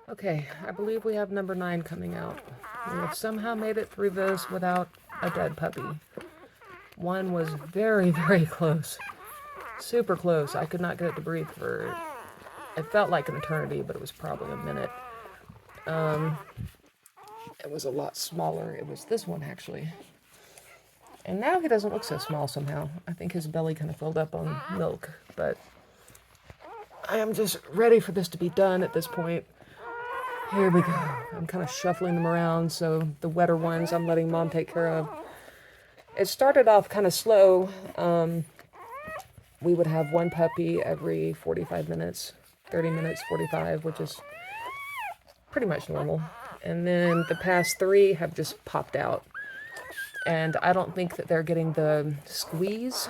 Okay, I believe we have number 9 coming out. We have somehow made it through this without a dead puppy. One was very, very close. Super close. I could not get it to breathe for, it felt like an eternity, but it was probably a minute. It was a lot smaller. It was this one, actually. And now he doesn't look so small somehow. I think his belly kind of filled up on milk, but I am just ready for this to be done at this point. Here we go. I'm kind of shuffling them around, so the wetter ones I'm letting Mom take care of. It started off kind of slow. We would have one puppy every 45 minutes, 30 minutes, 45, which is pretty much normal. And then the past 3 have just popped out. And I don't think that they're getting the squeeze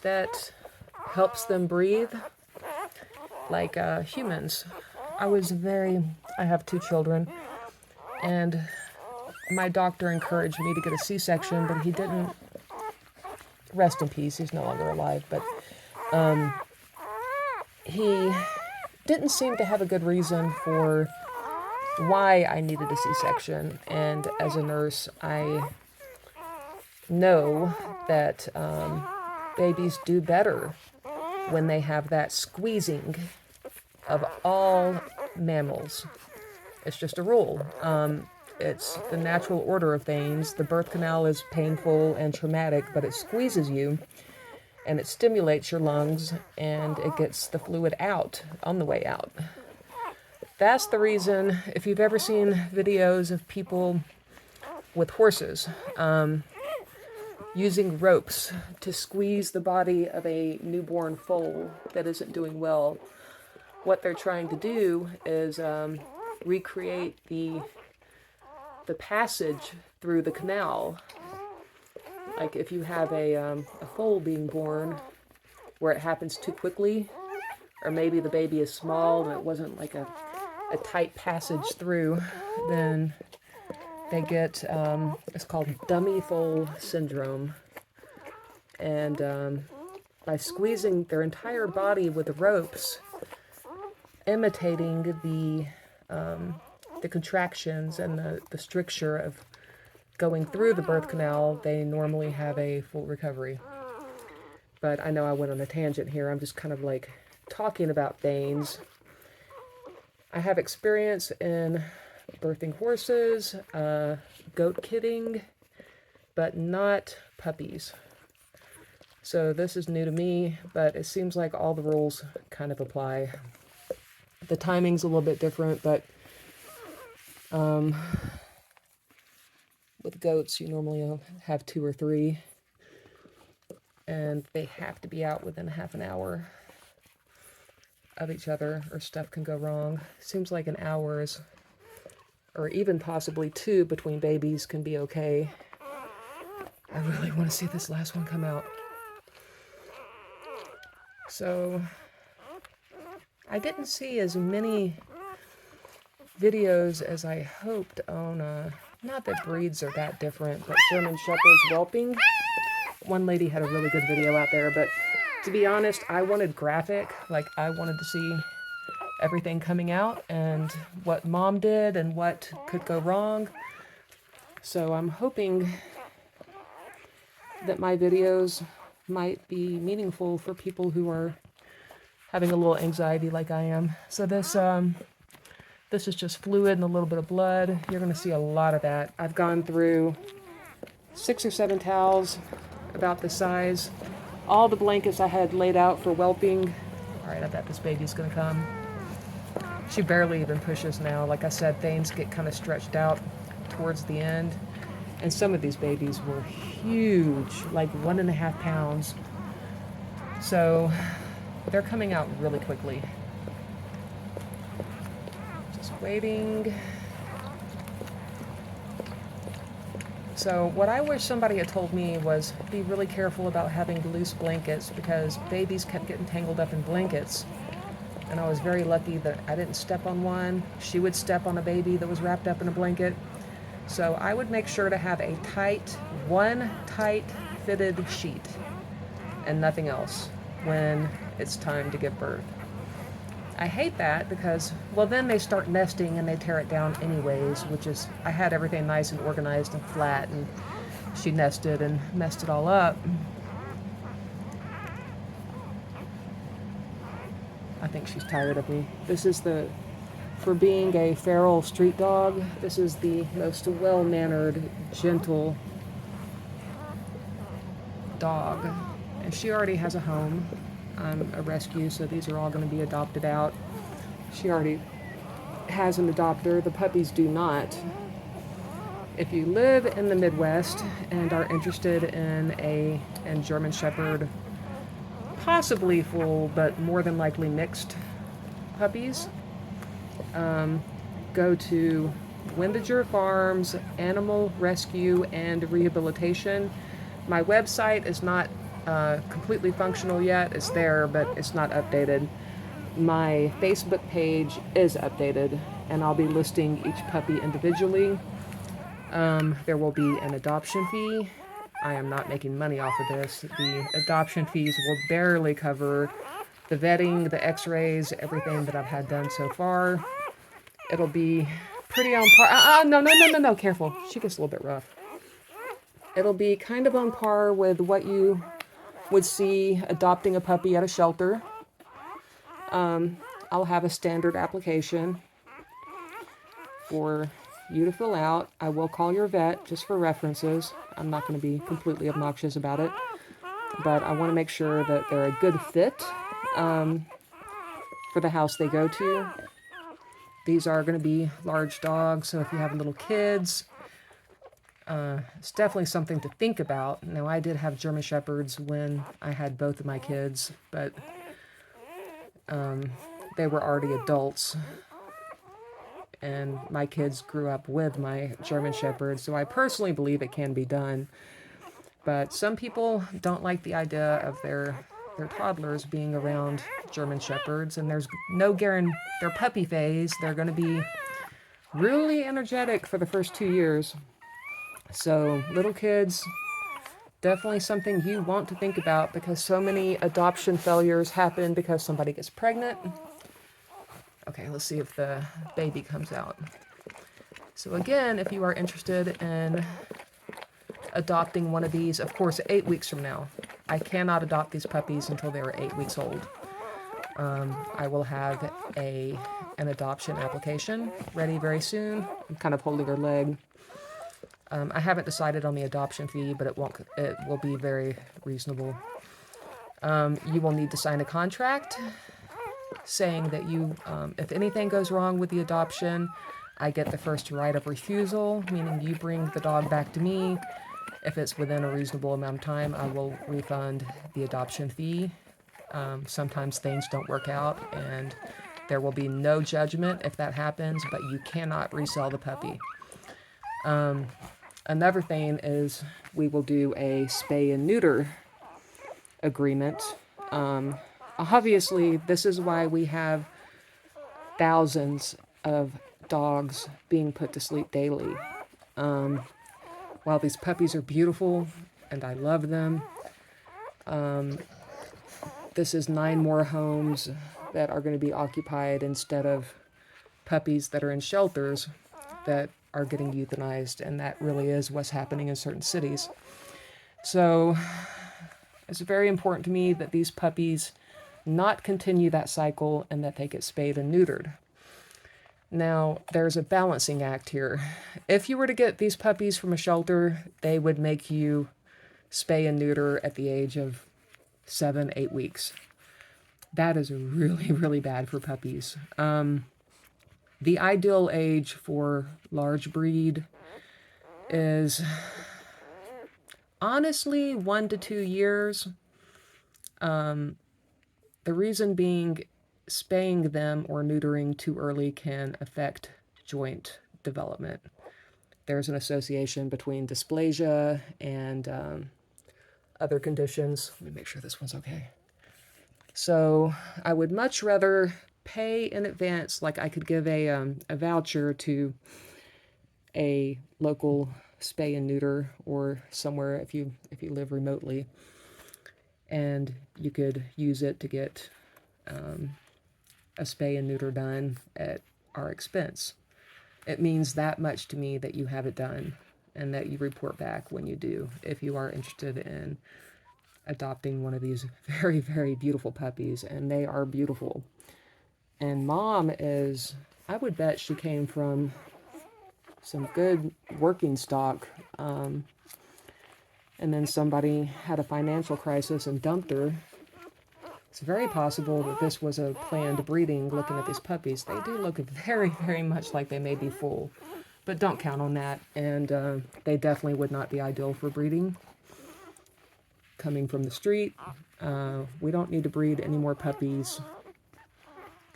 that helps them breathe like humans. I have 2 children, and my doctor encouraged me to get a C-section, but he didn't. Rest in peace, he's no longer alive, but he didn't seem to have a good reason for why I needed a C-section. And as a nurse, I know that babies do better when they have that squeezing of all mammals. It's just a rule. It's the natural order of things. The birth canal is painful and traumatic, but it squeezes you and it stimulates your lungs and it gets the fluid out on the way out. That's the reason, if you've ever seen videos of people with horses using ropes to squeeze the body of a newborn foal that isn't doing well, what they're trying to do is recreate the passage through the canal. Like if you have a foal being born where it happens too quickly, or maybe the baby is small and it wasn't like a tight passage through, then they get, it's called dummy foal syndrome. And by squeezing their entire body with the ropes, imitating the contractions and the stricture of going through the birth canal, they normally have a full recovery. But I know I went on a tangent here. I'm just kind of like talking about things. I have experience in birthing horses, goat kidding, but not puppies. So this is new to me, but it seems like all the rules kind of apply. The timing's a little bit different, but with goats, you normally have 2 or 3, and they have to be out within half an hour of each other, or stuff can go wrong. Seems like an hour is, or even possibly 2 between babies can be okay. I really want to see this last one come out. So, I didn't see as many videos as I hoped on, not that breeds are that different, but German Shepherds whelping. One lady had a really good video out there, but to be honest, I wanted graphic. Like, I wanted to see everything coming out and what Mom did and what could go wrong. So I'm hoping that my videos might be meaningful for people who are having a little anxiety like I am. So this is just fluid and a little bit of blood. You're going to see a lot of that. I've gone through 6 or 7 towels about this size. All the blankets I had laid out for whelping. All right, I bet this baby's going to come. She barely even pushes now. Like I said, things get kind of stretched out towards the end. And some of these babies were huge, like 1.5 pounds. So they're coming out really quickly. Just waiting. So what I wish somebody had told me was be really careful about having loose blankets, because babies kept getting tangled up in blankets. And I was very lucky that I didn't step on one. She would step on a baby that was wrapped up in a blanket. So I would make sure to have one tight fitted sheet and nothing else when it's time to give birth. I hate that because, well, then they start nesting and they tear it down anyways, which is, I had everything nice and organized and flat, and she nested and messed it all up. I think she's tired of me. This is the, for being a feral street dog, this is the most well-mannered, gentle dog. And she already has a home. I'm a rescue, so these are all going to be adopted out. She already has an adopter. The puppies do not. If you live in the Midwest and are interested in a German Shepherd, possibly full, but more than likely mixed puppies, go to Windiger Farms Animal Rescue and Rehabilitation. My website is not completely functional yet. It's there, but it's not updated. My Facebook page is updated, and I'll be listing each puppy individually. There will be an adoption fee. I am not making money off of this. The adoption fees will barely cover the vetting, the x-rays, everything that I've had done so far. It'll be pretty on par. No, careful. She gets a little bit rough. It'll be kind of on par with what you would see adopting a puppy at a shelter. I'll have a standard application for you to fill out. I will call your vet just for references. I'm not going to be completely obnoxious about it, but I want to make sure that they're a good fit for the house they go to. These are going to be large dogs, so if you have little kids, it's definitely something to think about. Now, I did have German Shepherds when I had both of my kids, but they were already adults, and my kids grew up with my German Shepherd, so I personally believe it can be done. But some people don't like the idea of their toddlers being around German Shepherds, and there's no guarantee. Their puppy phase, they're going to be really energetic for the first 2 years. So little kids, definitely something you want to think about, because so many adoption failures happen because somebody gets pregnant. Okay, let's see if the baby comes out. So again, if you are interested in adopting one of these, of course, 8 weeks from now. I cannot adopt these puppies until they are 8 weeks old. I will have an adoption application ready very soon. I'm kind of holding her leg. I haven't decided on the adoption fee, but it will be very reasonable. You will need to sign a contract saying that you, if anything goes wrong with the adoption, I get the first right of refusal, meaning you bring the dog back to me. If it's within a reasonable amount of time, I will refund the adoption fee. Sometimes things don't work out, and there will be no judgment if that happens, but you cannot resell the puppy. Another thing is we will do a spay and neuter agreement. Obviously, this is why we have thousands of dogs being put to sleep daily. While these puppies are beautiful and I love them, this is 9 more homes that are going to be occupied instead of puppies that are in shelters that are getting euthanized, and that really is what's happening in certain cities. So it's very important to me that these puppies not continue that cycle and that they get spayed and neutered. Now, there's a balancing act here. If you were to get these puppies from a shelter, they would make you spay and neuter at the age of 7, 8 weeks. That is really, really bad for puppies. The ideal age for large breed is honestly 1 to 2 years. The reason being, spaying them or neutering too early can affect joint development. There's an association between dysplasia and other conditions. Let me make sure this one's okay. So I would much rather pay in advance, like I could give a voucher to a local spay and neuter, or somewhere if you live remotely, and you could use it to get a spay and neuter done at our expense. It means that much to me that you have it done and that you report back when you do, if you are interested in adopting one of these very, very beautiful puppies. And they are beautiful. And Mom is, I would bet she came from some good working stock. And then somebody had a financial crisis and dumped her. It's very possible that this was a planned breeding. Looking at these puppies, they do look very, very much like they may be full, but don't count on that. And they definitely would not be ideal for breeding. Coming from the street, we don't need to breed any more puppies.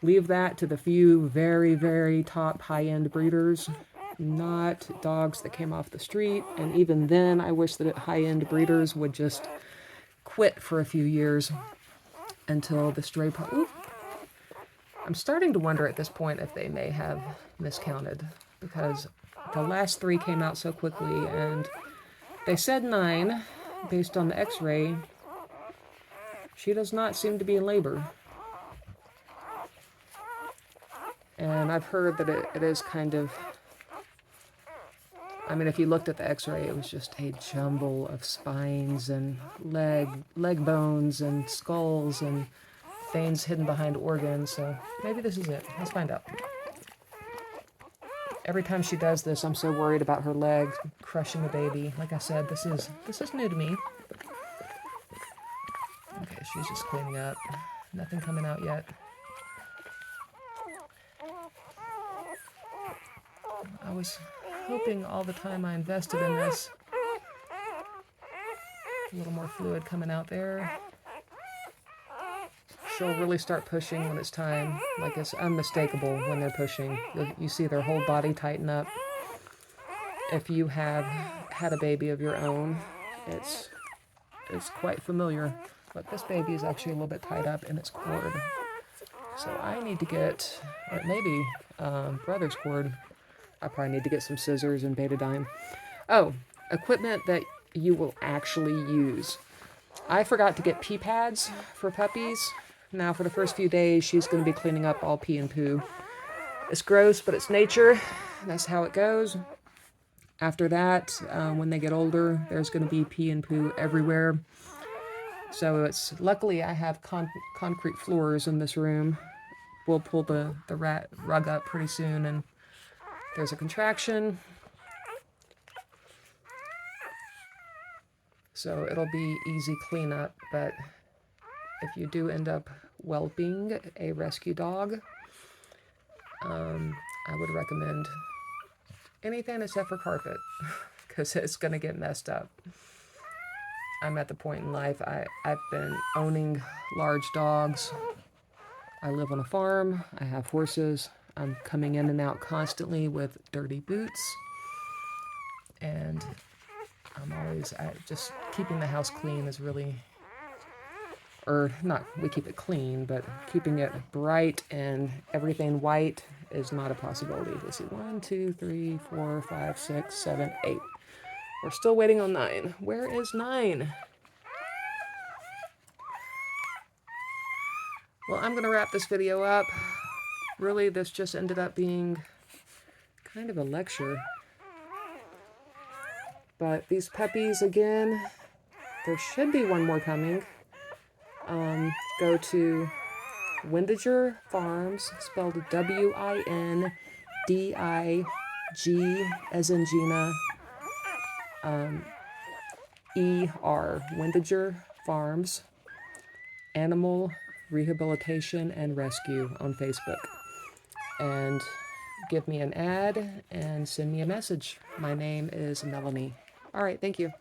Leave that to the few very, very top high-end breeders, not dogs that came off the street. And even then, I wish that high-end breeders would just quit for a few years until the stray pup. I'm starting to wonder at this point if they may have miscounted, because the last 3 came out so quickly, and they said 9 based on the x-ray. She does not seem to be in labor. And I've heard that it is kind of, I mean, if you looked at the x-ray, it was just a jumble of spines and leg bones and skulls and veins hidden behind organs. So maybe this is it. Let's find out. Every time she does this, I'm so worried about her leg crushing the baby. Like I said, this is new to me. Okay, she's just cleaning up. Nothing coming out yet. I was hoping all the time I invested in this. A little more fluid coming out there. She'll really start pushing when it's time. Like, it's unmistakable when they're pushing. You see their whole body tighten up. If you have had a baby of your own, it's quite familiar. But this baby is actually a little bit tied up in its cord. So I need to get, or maybe brother's cord. I probably need to get some scissors and betadine. Oh, equipment that you will actually use. I forgot to get pee pads for puppies. Now for the first few days, she's going to be cleaning up all pee and poo. It's gross, but it's nature. That's how it goes. After that, when they get older, there's going to be pee and poo everywhere. So it's, luckily I have concrete floors in this room. We'll pull the rat rug up pretty soon, and there's a contraction. So it'll be easy cleanup, but if you do end up whelping a rescue dog, I would recommend anything except for carpet, because it's going to get messed up. I'm at the point in life, I've been owning large dogs. I live on a farm, I have horses. I'm coming in and out constantly with dirty boots. And I'm always, just keeping the house clean is really, or not, we keep it clean, but keeping it bright and everything white is not a possibility. Let's see, 1, 2, 3, 4, 5, 6, 7, 8. We're still waiting on 9. Where is 9? Well, I'm going to wrap this video up. Really, this just ended up being kind of a lecture. But these puppies, again, there should be one more coming. Go to Windiger Farms, spelled Windig, as in Gina, ER, Windiger Farms, Animal Rehabilitation and Rescue on Facebook. And give me an ad and send me a message. My name is Melanie. All right, thank you.